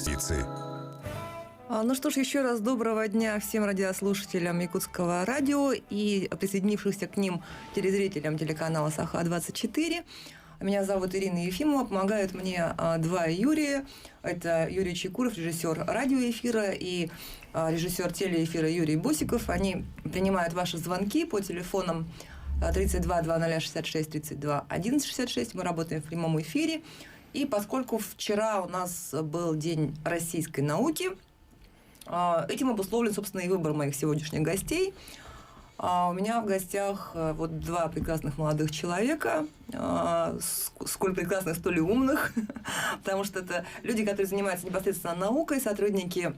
частицы. Ну что ж, еще раз доброго дня всем радиослушателям Якутского радио и присоединившихся к ним телезрителям телеканала Саха-24. Меня зовут Ирина Ефимова, помогают мне два Юрия. Это Юрий Чекуров, режиссер радиоэфира, и режиссер телеэфира Юрий Босиков. Они принимают ваши звонки по телефонам 32 2066 32 1166. Мы работаем в прямом эфире. И поскольку вчера у нас был День российской науки, этим обусловлен, собственно, и выбор моих сегодняшних гостей. У меня в гостях вот два прекрасных молодых человека, сколь прекрасных, столь и умных, потому что это люди, которые занимаются непосредственно наукой, сотрудники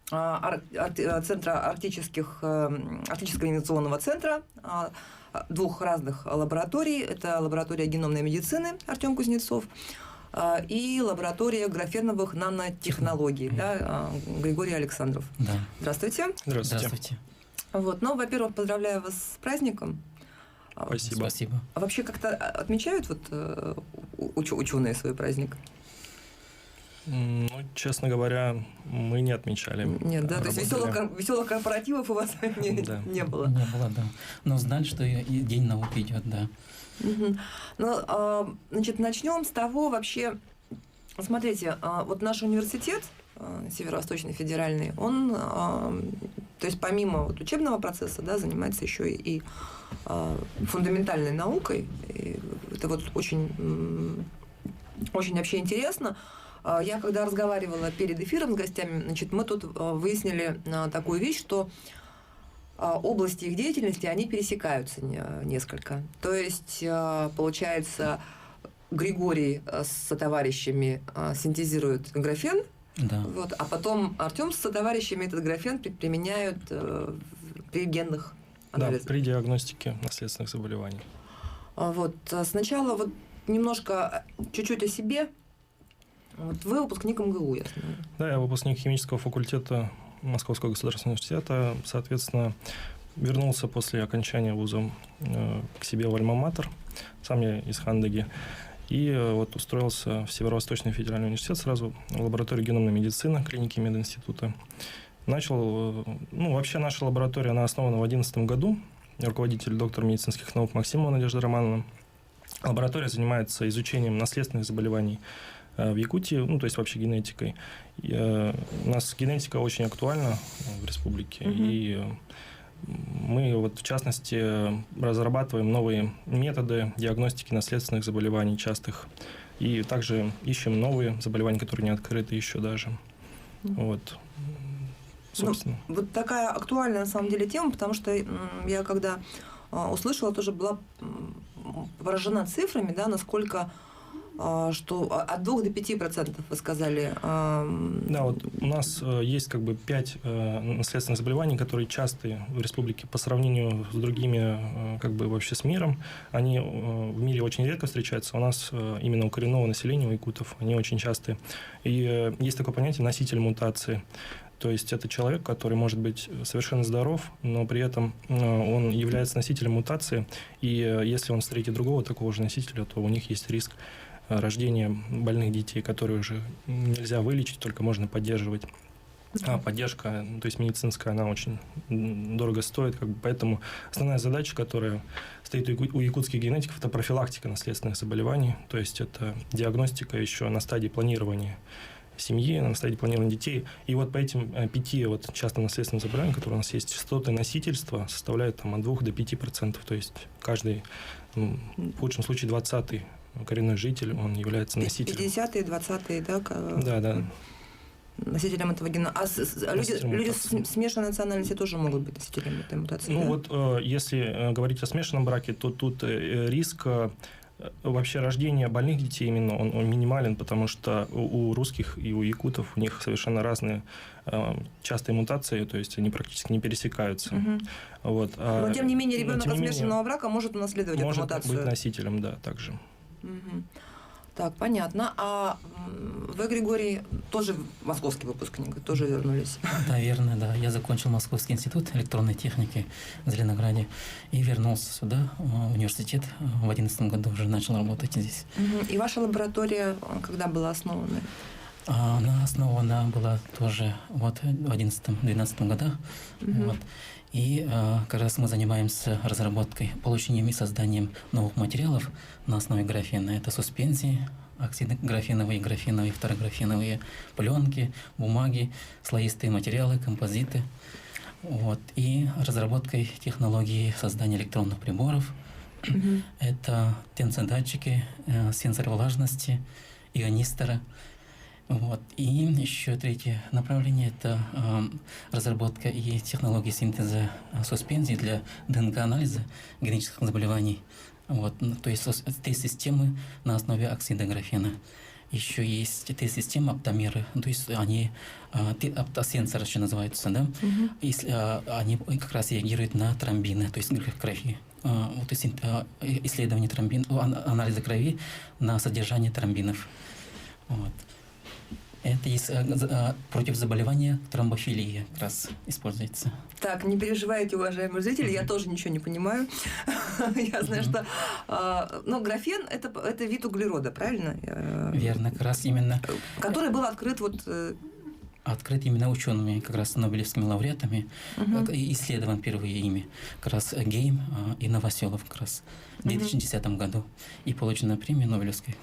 Центра Арктического инновационного центра, двух разных лабораторий. Это лаборатория геномной медицины Артем Кузнецов и лаборатория графеновых нанотехнологий, да, Григорий Александров. Да. Здравствуйте. Здравствуйте. Вот, ну, во-первых, поздравляю вас с праздником. Спасибо. А вообще как-то отмечают вот ученые свой праздник? Ну, честно говоря, мы не отмечали. Нет, да, то есть веселых корпоративов у вас не было. Не было, да. Но знали, что и День науки идет, да. Ну, значит, начнем с того вообще. Смотрите, вот наш университет Северо-Восточный федеральный, он, то есть помимо вот учебного процесса, да, занимается еще и фундаментальной наукой. И это вот очень вообще интересно. Я когда разговаривала перед эфиром с гостями, значит, мы тут выяснили такую вещь, что области их деятельности, они пересекаются несколько. То есть, получается, Григорий с сотоварищами синтезирует графен, да. Вот, а потом Артем с сотоварищами этот графен применяют при генных анализах. Да, при диагностике наследственных заболеваний. Вот, сначала вот немножко, чуть-чуть о себе. Вот вы выпускник МГУ, я знаю. Да, я выпускник химического факультета Московского государственного университета. Соответственно, вернулся после окончания вуза к себе в Альма-Матер. Сам я из Хандаги. И вот устроился в Северо-Восточный федеральный университет сразу в лабораторию геномной медицины клиники мединститута. Вообще наша лаборатория, она основана в 2011 году. Руководитель, доктор медицинских наук Максимова Надежда Романовна. Лаборатория занимается изучением наследственных заболеваний в Якутии, то есть вообще генетикой. У нас генетика очень актуальна в республике, и мы вот в частности разрабатываем новые методы диагностики наследственных заболеваний частых, и также ищем новые заболевания, которые не открыты еще даже. Вот. Собственно. Вот такая актуальная на самом деле тема, потому что я когда услышала, тоже была поражена цифрами, да, насколько что от 2 до 5% вы сказали. Да, вот у нас есть 5 наследственных заболеваний, которые частые в республике по сравнению с другими, вообще с миром. Они в мире очень редко встречаются. У нас именно у коренного населения, у якутов, они очень частые. И есть такое понятие носитель мутации. То есть это человек, который может быть совершенно здоров, но при этом он является носителем мутации. И если он встретит другого такого же носителя, то у них есть риск рождения больных детей, которые уже нельзя вылечить, только можно поддерживать. А поддержка, то есть медицинская, она очень дорого стоит. Поэтому основная задача, которая стоит у якутских генетиков, это профилактика наследственных заболеваний. То есть это диагностика еще на стадии планирования семьи, на стадии планирования детей. И вот по этим 5 часто наследственным заболеваниям, которые у нас есть, частоты носительства составляют от 2 до 5%. То есть каждый, в худшем случае, 20-й коренной житель, он является носителем. 50-е, 20-е, да? Да. Носителем этого гена. А люди с смешанной национальностью тоже могут быть носителями этой мутации? Если говорить о смешанном браке, то тут риск вообще рождения больных детей именно он минимален, потому что у русских и у якутов у них совершенно разные частые мутации, то есть они практически не пересекаются. Вот. Но тем не менее ребенок от смешанного брака может унаследовать эту мутацию. Может быть носителем, да, также. Так, понятно. А вы, Григорий, тоже московский выпускник, тоже вернулись? Да, верно, да. Я закончил Московский институт электронной техники в Зеленограде и вернулся сюда, в университет. В 2011 году уже начал работать здесь. И ваша лаборатория когда была основана? Она основана была тоже вот в 11-12 годах. Вот. И как раз мы занимаемся разработкой, получением и созданием новых материалов на основе графена. Это суспензии, оксидографеновые, графеновые, вторографеновые пленки, бумаги, слоистые материалы, композиты. Вот. И разработкой технологии создания электронных приборов. Это тензодатчики, сенсор влажности, ионисторы. Вот. И еще третье направление – это разработка и технологии синтеза суспензий для ДНК-анализа генетических заболеваний. Вот. То есть тест-системы на основе оксида графена. Еще есть тест-системы оптомеры, то есть они оптосенсоры еще называются, да? Если, они как раз реагируют на тромбины, то есть в крови. Вот исследование анализа крови на содержание тромбинов. Вот. Это есть против заболевания тромбофилии как раз используется. Так, не переживайте, уважаемые зрители, я тоже ничего не понимаю. Я знаю, что... Но графен – это вид углерода, правильно? Верно, как раз именно. Который был открыт вот... Открыт именно учеными, как раз нобелевскими лауреатами, исследован впервые ими, как раз Гейм и Новоселов как раз в 2010 году, и получена премия Нобелевской.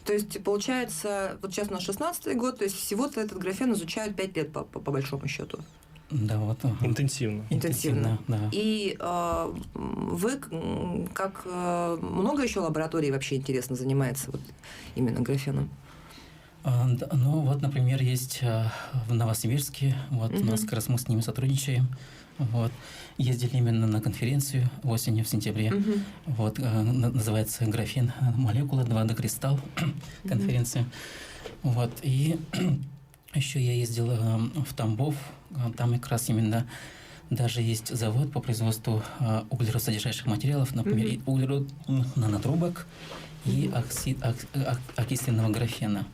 То есть, получается, вот сейчас у нас 16-й год, то есть всего-то этот графен изучают 5 лет по большому счету. Да, вот. Интенсивно. Да. И вы, как много еще лабораторий вообще интересно занимается вот именно графеном? Ну, вот, например, есть в Новосибирске, вот у нас как раз мы с ними сотрудничаем. Вот. Ездили именно на конференцию осенью, в сентябре. Вот, называется «Графен. Молекула 2D-кристалл» конференция. Вот. И еще я ездил в Тамбов. Там как раз именно даже есть завод по производству углеродсодержащих материалов, например, углерод нанотрубок и окисленного графена.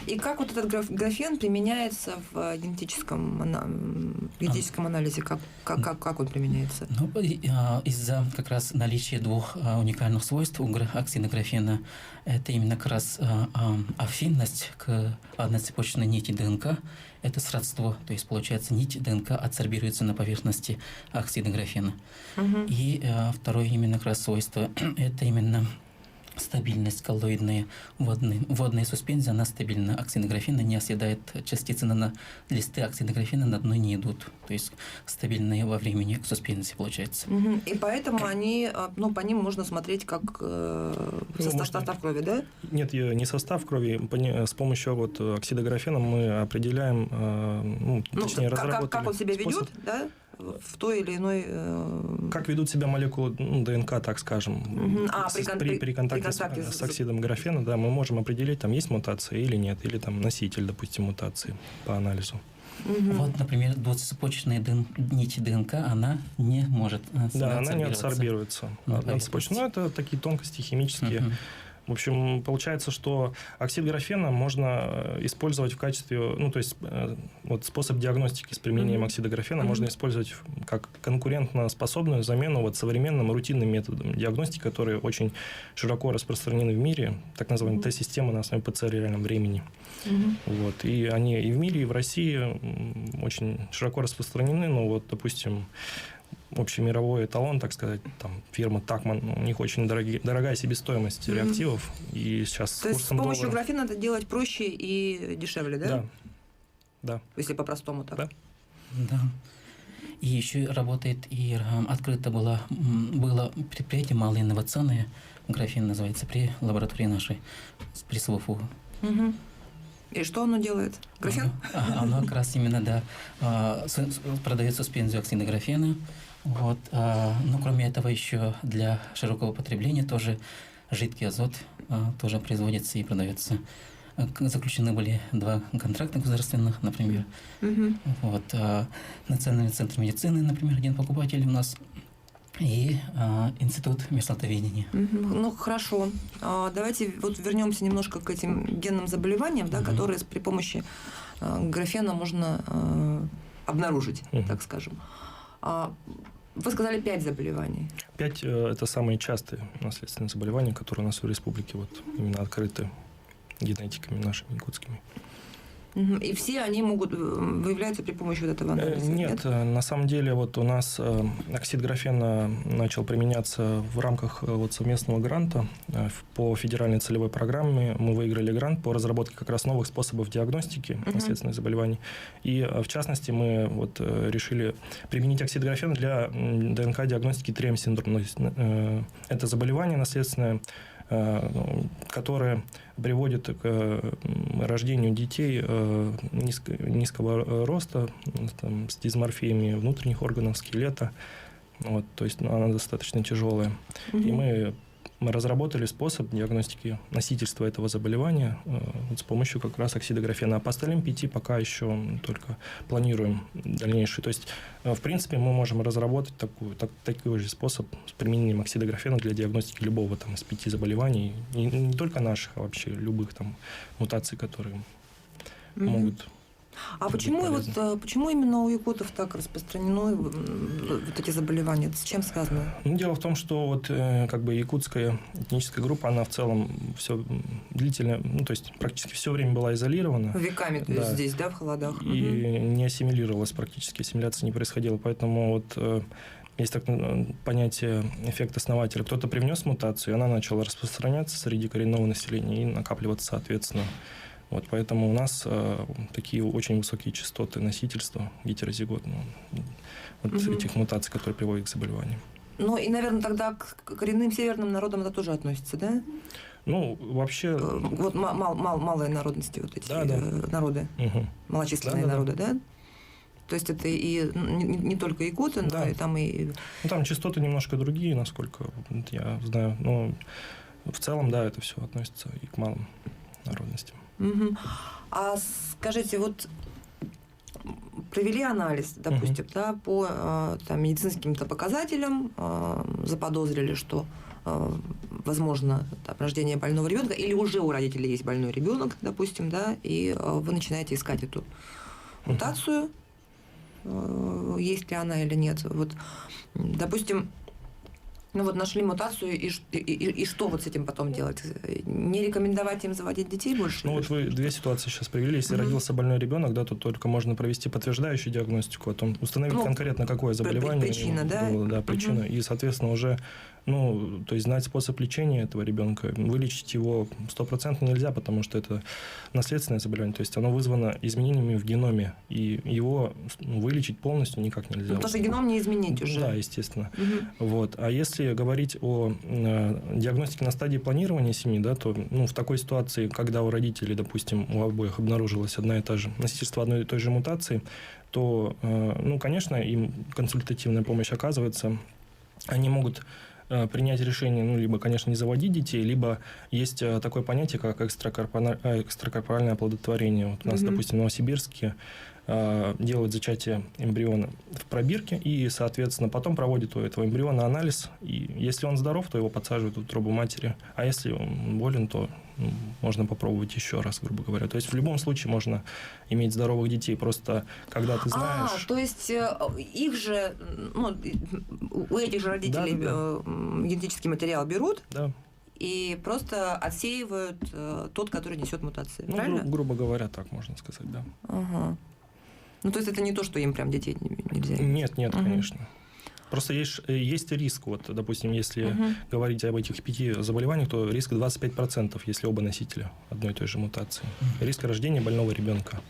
И как вот этот графен применяется в генетическом анализе? Как он применяется? Ну, из-за как раз наличия двух уникальных свойств оксида графена, это именно как раз афинность к одноцепочечной нити ДНК, это сродство, то есть получается нить ДНК адсорбируется на поверхности оксида графена. И второе именно как раз свойство, это именно стабильность коллоидная, водная суспензия, она стабильна. Оксид графена не оседает, частицы на листы оксида графена на дно не идут. То есть стабильные во времени суспензии получается. И поэтому они, по ним можно смотреть как состав крови, да? Нет, не состав крови. С помощью вот оксида графена мы определяем, точнее, разработали как он себя ведет, да? В той или иной... Как ведут себя молекулы ДНК, так скажем. При контакте с оксидом графена, да, мы можем определить, там есть мутация или нет, или там носитель, допустим, мутации по анализу. Вот, например, двуцепочечная нить ДНК, она не может Да, она не адсорбируется. Одноцепочечная. Это такие тонкости химические. В общем, получается, что оксид графена можно использовать в качестве, то есть вот способ диагностики с применением оксида графена можно использовать как конкурентоспособную замену вот современным рутинным методам диагностики, которые очень широко распространены в мире, так называемые тест-системы на основе ПЦР в реальном времени. Вот. И они и в мире, и в России очень широко распространены, но вот, допустим, общемировой эталон, так сказать, там фирма Такман, у них очень дорогая себестоимость реактивов. И сейчас то есть с помощью графена это делать проще и дешевле, да? Да. Если по-простому так. Да. И еще работает, и открыто было предприятие малоинновационное, графен называется, при лаборатории нашей, при СВФУ. И что оно делает? Графен? Оно как раз именно, да, продает суспензию оксида графена. Вот. Но кроме этого еще для широкого потребления тоже жидкий азот тоже производится и продается. Заключены были 2 контракта государственных, например. Вот. Национальный центр медицины, например, один покупатель у нас. И институт мерзлотоведения. Ну, хорошо. Давайте вот вернемся немножко к этим генным заболеваниям, да, которые при помощи графена можно обнаружить, так скажем. Вы сказали 5 заболеваний. 5 – это самые частые наследственные заболевания, которые у нас в республике вот именно открыты генетиками нашими якутскими. И все они могут выявляются при помощи вот этого анализа? Нет, на самом деле вот у нас оксид графена начал применяться в рамках вот совместного гранта по федеральной целевой программе. Мы выиграли грант по разработке как раз новых способов диагностики наследственных заболеваний. И в частности мы вот решили применить оксид графена для ДНК-диагностики ТРЕМ-синдрома. Это заболевание наследственное, которое приводит к рождению детей низкого роста, там, с дисморфиями внутренних органов, скелета. Вот, то есть она достаточно тяжелая. И мы разработали способ диагностики носительства этого заболевания с помощью как раз оксида графена. А по остальным 5 пока еще только планируем дальнейший. То есть, в принципе, мы можем разработать такой же способ с применением оксида графена для диагностики любого там, из 5 заболеваний. И не только наших, а вообще любых там, мутаций, которые могут... А почему именно у якутов так распространены вот эти заболевания? С чем связано? Дело в том, что вот как бы якутская этническая группа, она в целом все длительно, то есть практически все время была изолирована. Веками, то есть здесь, да, в холодах. И не ассимилировалась практически, ассимиляция не происходила. Поэтому вот есть так понятие эффект основателя. Кто-то привнес мутацию, и она начала распространяться среди коренного населения и накапливаться соответственно. Вот, поэтому у нас такие очень высокие частоты носительства гетерозиготного этих мутаций, которые приводят к заболеваниям. Ну и, наверное, тогда к коренным северным народам это тоже относится, да? Ну, вообще... Вот малые народности, вот эти народы, малочисленные народы, да? То есть это и не только якуты, но и там и... Ну, там частоты немножко другие, насколько я знаю. Но в целом, да, это все относится и к малым народностям. А скажите, вот провели анализ, допустим, да, по там, медицинским показателям, заподозрили, что возможно там, рождение больного ребенка, или уже у родителей есть больной ребенок, допустим, да, и вы начинаете искать эту мутацию, есть ли она или нет. Вот, допустим, ну вот нашли мутацию, и что вот с этим потом делать? Не рекомендовать им заводить детей больше? Ну вот вы 2 ситуации сейчас привели. Если родился больной ребенок, да, то только можно провести подтверждающую диагностику, установить конкретно какое заболевание. Причина, да? Да, причина. И, соответственно, уже то есть знать способ лечения этого ребенка. Вылечить его 100% нельзя, потому что это наследственное заболевание. То есть оно вызвано изменениями в геноме. И его вылечить полностью никак нельзя. Потому что геном не изменить уже. Да, естественно. Вот. А если говорить о диагностике на стадии планирования семьи, да, то в такой ситуации, когда у родителей, допустим, у обоих обнаружилась одна и та же носительство одной и той же мутации, то, конечно, им консультативная помощь оказывается. Они могут принять решение, либо, конечно, не заводить детей, либо есть такое понятие, как экстракорпоральное оплодотворение. Вот у нас, допустим, в Новосибирске делают зачатие эмбриона в пробирке и, соответственно, потом проводят у этого эмбриона анализ. И если он здоров, то его подсаживают в утробу матери. А если он болен, то можно попробовать еще раз, грубо говоря. То есть в любом случае можно иметь здоровых детей. Просто когда ты знаешь... то есть их же, у этих же родителей генетический материал берут, и просто отсеивают тот, который несет мутации. Правильно? Грубо говоря, так можно сказать, да. Ага. Ну, то есть это не то, что им прям детей нельзя? Нет, конечно. Просто есть риск. Вот, допустим, если говорить об этих 5 заболеваниях, то риск 25%, если оба носителя одной и той же мутации. Риск рождения больного ребенка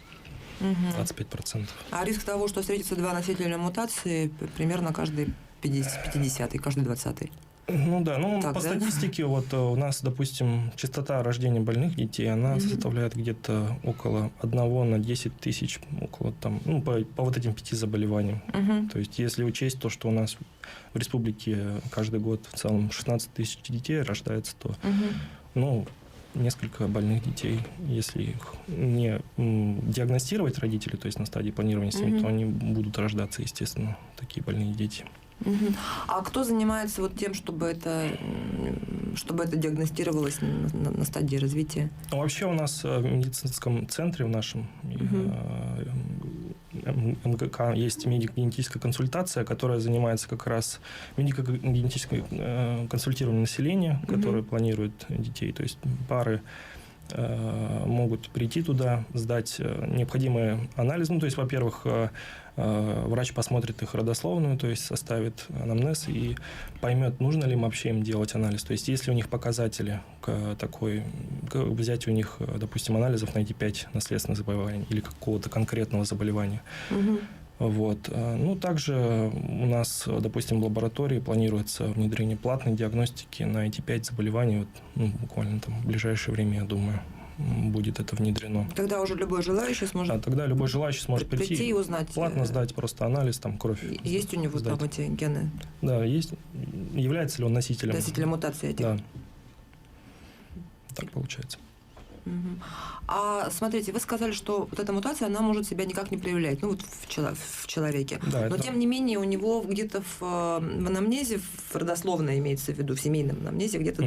25%. А риск того, что встретятся 2 носителя мутации, примерно каждый 50-й, каждый 20-й. Ну да, по статистике вот у нас, допустим, частота рождения больных детей, она составляет где-то около 1 на 10 тысяч, около там, по вот этим 5 заболеваниям. То есть если учесть то, что у нас в республике каждый год в целом 16 тысяч детей рождается, то, несколько больных детей, если их не диагностировать родители, то есть на стадии планирования семьи, то они будут рождаться, естественно, такие больные дети. А кто занимается вот тем, чтобы это диагностировалось на стадии развития? Вообще у нас в медицинском центре в нашем МГК есть медико-генетическая консультация, которая занимается как раз медико-генетической консультированием населения, которое планирует детей, то есть пары могут прийти туда, сдать необходимый анализ. Ну, то есть, во-первых, врач посмотрит их родословную, то есть составит анамнез и поймет, нужно ли вообще им делать анализ. То есть, если у них показатели взять у них, допустим, анализов на эти 5 наследственных заболеваний или какого-то конкретного заболевания. Вот. Ну, также у нас, допустим, в лаборатории планируется внедрение платной диагностики на эти 5 заболеваний. Вот, ну, буквально там в ближайшее время, я думаю, будет это внедрено. Тогда уже любой желающий сможет... Тогда любой желающий сможет прийти и узнать. Платно сдать просто анализ, там, кровь. Есть у него сдать. там эти гены? Да, есть. Является ли он носителем? Носителем мутации этих? Да. Так получается. А смотрите, вы сказали, что вот эта мутация, она может себя никак не проявлять, ну вот в человеке. Да, но тем не менее у него где-то в анамнезе, в родословной имеется в виду, в семейном анамнезе, где-то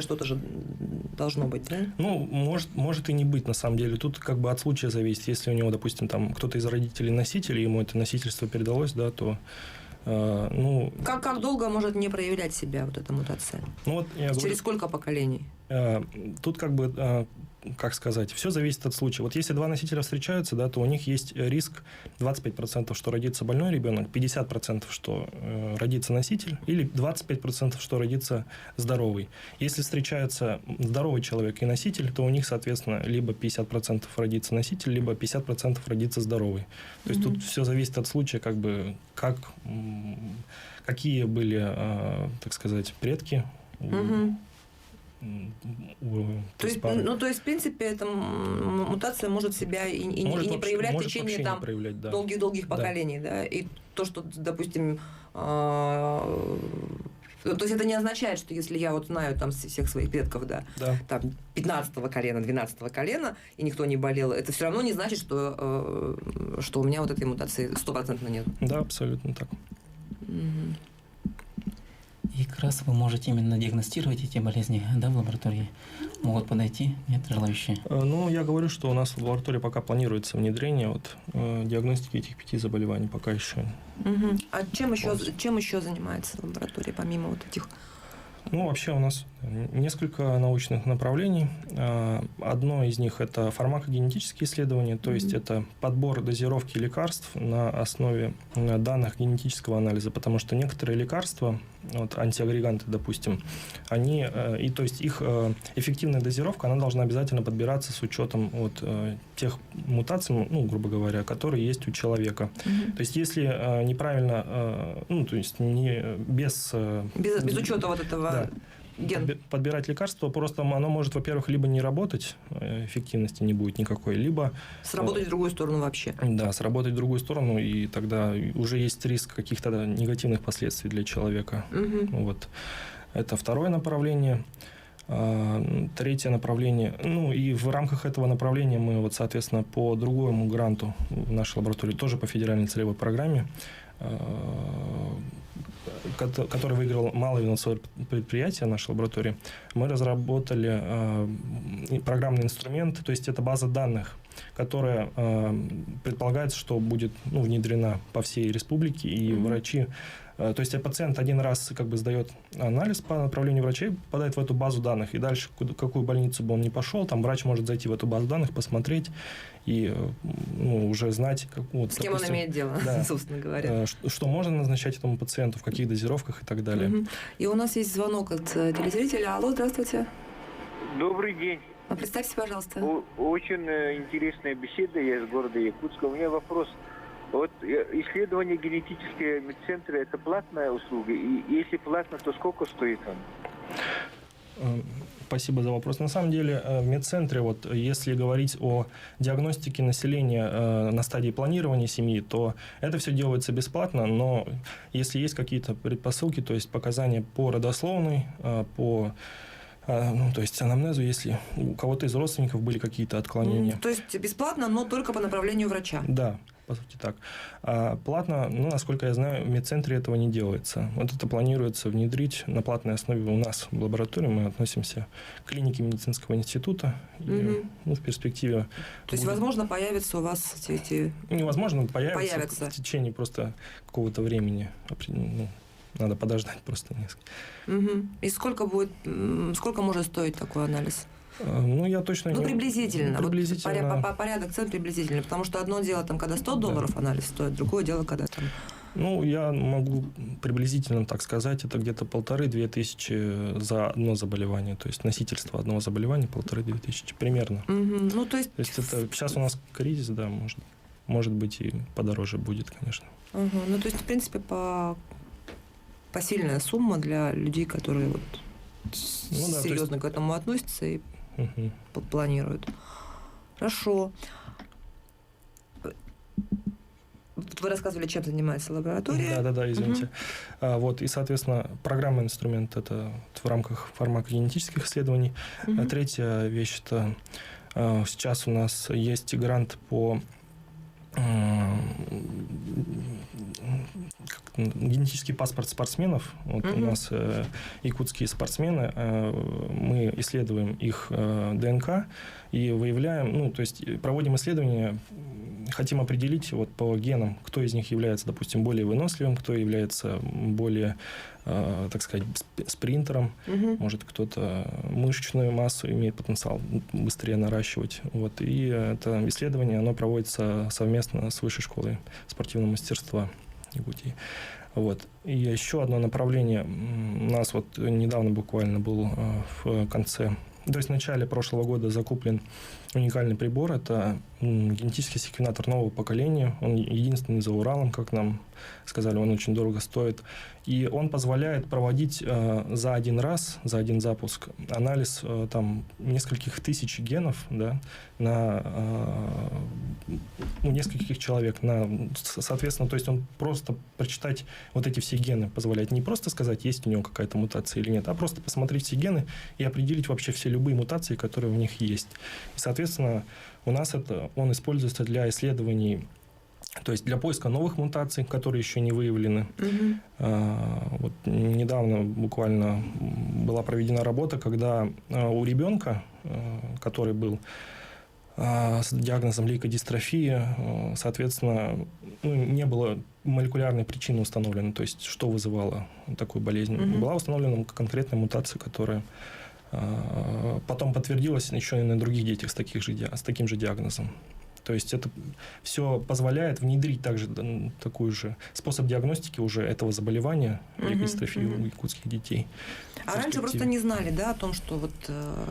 что-то же должно быть, да? Ну, может и не быть, на самом деле. Тут как бы от случая зависит. Если у него, допустим, там кто-то из родителей носитель, ему это носительство передалось, да, то... ну, как долго может не проявлять себя вот эта мутация? Ну, вот я говорю, через сколько поколений? Тут как бы, как сказать, все зависит от случая. Вот если 2 носителя встречаются, да, то у них есть риск 25%, что родится больной ребенок, 50%, что родится носитель, или 25%, что родится здоровый. Если встречаются здоровый человек и носитель, то у них, соответственно, либо 50% родится носитель, либо 50% родится здоровый. То есть тут все зависит от случая, как бы, какие были, так сказать, предки. То есть, в принципе, эта мутация может себя и не проявлять в течение там долгих-долгих поколений, да? И то, что, допустим, то есть это не означает, что если я вот знаю там всех своих предков, да. Там 15-го колена, 12-го колена, и никто не болел, это все равно не значит, что у меня вот этой мутации 100% нет. Да, абсолютно так. И как раз вы можете именно диагностировать эти болезни, да, в лаборатории? Могут подойти, нет, желающие? Ну, я говорю, что у нас в лаборатории пока планируется внедрение диагностики этих 5 заболеваний, пока еще. А чем еще занимается лаборатория, помимо вот этих? Ну, вообще у нас несколько научных направлений. Одно из них – это фармакогенетические исследования, то есть это подбор дозировки лекарств на основе данных генетического анализа, потому что некоторые лекарства, вот антиагреганты, допустим, они, и то есть их эффективная дозировка, она должна обязательно подбираться с учетом вот тех мутаций, ну, грубо говоря, которые есть у человека. То есть если неправильно, ну, то есть не без учета вот этого. Да. Подбирать лекарство, просто оно может, во-первых, либо не работать, эффективности не будет никакой, либо... Сработать в другую сторону вообще. Да, сработать в другую сторону, и тогда уже есть риск каких-то негативных последствий для человека. Вот. Это второе направление. Третье направление. Ну, и в рамках этого направления мы, вот, соответственно, по другому гранту в нашей лаборатории, тоже по федеральной целевой программе, который выиграл малое финансовое предприятие нашей лаборатории, мы разработали программный инструмент, то есть это база данных, которая предполагается, что будет внедрена по всей республике, и врачи, то есть пациент один раз как бы сдает анализ по направлению врачей, попадает в эту базу данных, и дальше, какую больницу бы он ни пошел, там врач может зайти в эту базу данных, посмотреть и уже знать, с кем он имеет дело, да, собственно говоря. Что можно назначать этому пациенту, в каких дозировках и так далее. И у нас есть звонок от телезрителя. Алло, здравствуйте. Добрый день. Представьте, пожалуйста. Очень интересная беседа. Я из города Якутска. У меня вопрос. Вот исследование генетические медцентры – это платная услуга? И если платно, то сколько стоит он? Спасибо за вопрос. На самом деле в медцентре, вот, если говорить о диагностике населения на стадии планирования семьи, то это все делается бесплатно, но если есть какие-то предпосылки, то есть показания по родословной, по то есть анамнезу, если у кого-то из родственников были какие-то отклонения. То есть бесплатно, но только по направлению врача? Да, по сути так. А платно, насколько я знаю, в медцентре этого не делается. Вот это планируется внедрить на платной основе у нас в лаборатории. Мы относимся к клинике медицинского института. И, в перспективе... То есть, возможно, появятся у вас эти... Невозможно, появятся в течение просто какого-то времени. Надо подождать просто несколько. И сколько может стоить такой анализ? Ну, я точно Ну, не... приблизительно. Приблизительно. Вот порядок цен приблизительно. Потому что одно дело, там, когда $100 анализ стоит, другое дело, когда там... Ну, я могу приблизительно так сказать, это где-то 1500-2000 тысячи за одно заболевание. То есть носительство одного заболевания 1500-2000 тысячи примерно. Ну, то есть это сейчас у нас кризис, да, может быть и подороже будет, конечно. Ну, то есть, в принципе, посильная сумма для людей, которые вот серьезно к этому относятся и планируют. Хорошо. Вы рассказывали, чем занимается лаборатория. Да, извините. Вот, и, соответственно, программный инструмент – это в рамках фармакогенетических исследований. Третья вещь – это сейчас у нас есть грант по генетический паспорт спортсменов. Вот у нас якутские спортсмены, мы исследуем их ДНК и выявляем, ну, то есть проводим исследования, хотим определить вот по генам, кто из них является, допустим, более выносливым, кто является более, так сказать, спринтером, может, кто-то мышечную массу имеет потенциал быстрее наращивать. Вот. И это исследование, оно проводится совместно с Высшей школой спортивного мастерства Якутии. Вот. И еще одно направление. У нас вот недавно буквально был в конце, то есть в начале прошлого года закуплен уникальный прибор. Это генетический секвенатор нового поколения. Он единственный за Уралом, как нам сказали, он очень дорого стоит. И он позволяет проводить за один раз, за один запуск анализ там нескольких тысяч генов, да, на нескольких человек. Соответственно, то есть он просто прочитать вот эти все гены позволяет. Не просто сказать, есть у него какая-то мутация или нет, а просто посмотреть все гены и определить вообще все любые мутации, которые в них есть. И, соответственно, у нас он используется для исследований, то есть для поиска новых мутаций, которые еще не выявлены. Вот недавно буквально была проведена работа, когда у ребенка, который был с диагнозом лейкодистрофии, соответственно, не было молекулярной причины установленной, то есть что вызывало такую болезнь. Была установлена конкретная мутация, которая потом подтвердилась еще и на других детях с таким же диагнозом. То есть это все позволяет внедрить также такой же способ диагностики уже этого заболевания, лейкодистрофии у якутских детей. А раньше просто не знали, да, о том, что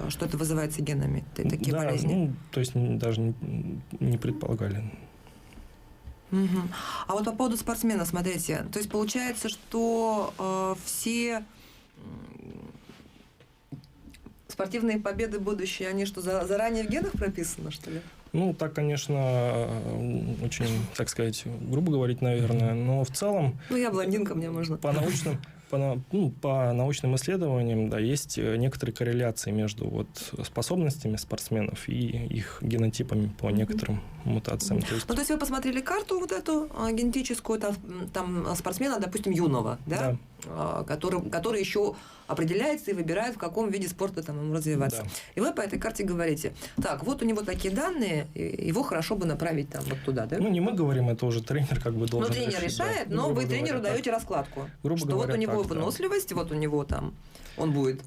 что это вызывается генами, такие болезни? Ну, то есть даже не предполагали. А вот по поводу спортсменов, смотрите, то есть получается, что все спортивные победы будущие, они что, заранее в генах прописаны, что ли? Ну, так, конечно, очень, так сказать, грубо говорить, наверное, но в целом... Ну, я блондинка, мне можно. По научным исследованиям, да, есть некоторые корреляции между вот способностями спортсменов и их генотипами по некоторым мутациям. То есть вы посмотрели карту вот эту генетическую, там спортсмена, допустим, юного, да? Который еще определяется и выбирает, в каком виде спорта там ему развиваться. Да. И вы по этой карте говорите, так, вот у него такие данные, его хорошо бы направить там вот туда, да? Ну, не мы говорим, это уже тренер как бы должен решить. Ну, тренер решает, да. Но вы тренеру даете раскладку. Грубо говоря, вот у него выносливость, вот у него там, он будет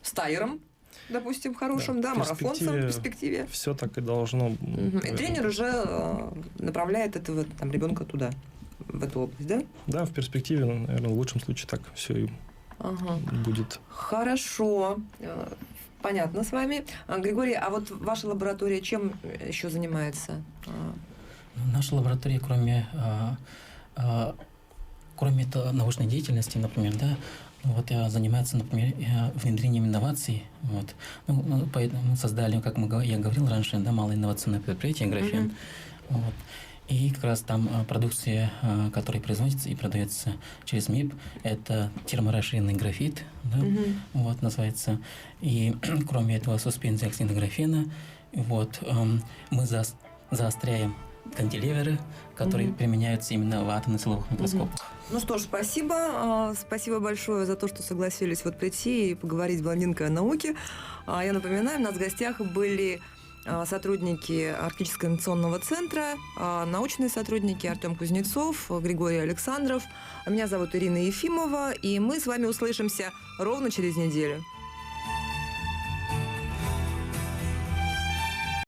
стайером, допустим, хорошим, да, марафонцем в перспективе. Все так и должно быть. И тренер уже направляет этого там ребенка туда, в эту область, да? Да, в перспективе, наверное, в лучшем случае так все и будет. Хорошо. Понятно с вами. Григорий, а вот ваша лаборатория чем еще занимается? Наша лаборатория, кроме научной деятельности, например, да, вот занимается, например, внедрением инноваций. Вот. Поэтому мы создали, как я говорил раньше, да, малое инновационное предприятие «Графен». Вот. И как раз там продукция, которая производится и продается через МИП, это терморасширенный графит, да, вот, называется. И кроме этого суспензия оксида графена, вот, мы заостряем кантилеверы, которые применяются именно в атомно-силовых микроскопах. Ну что ж, спасибо. Спасибо большое за то, что согласились вот прийти и поговорить с блондинкой о науке. Я напоминаю, у нас в гостях были сотрудники Арктического инновационного центра, научные сотрудники Артем Кузнецов, Григорий Александров. Меня зовут Ирина Ефимова, и мы с вами услышимся ровно через неделю.